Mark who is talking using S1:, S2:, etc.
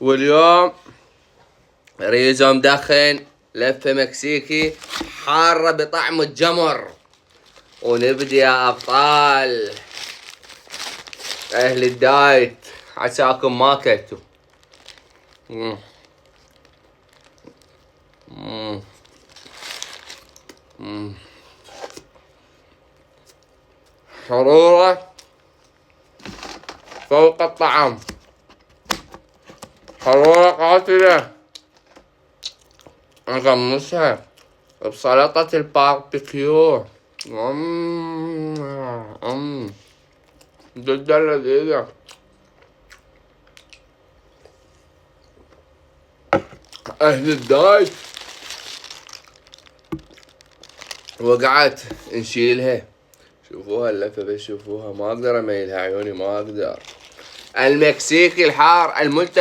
S1: واليوم ريزو مدخن لفة مكسيكي حارة بطعم الجمر. ونبدي يا أبطال أهل الدايت، عساكم ما كلتوا. حرورة فوق الطعام، حرورة قاتلة. نغمسها بسلطة الباربيكيو، جدا لذيذة. أهل الدايت وقعت نشيلها. شوفوها اللفة بس، شوفوها، ما اقدر اميلها عيوني، ما اقدر. المكسيكي الحار الملتهب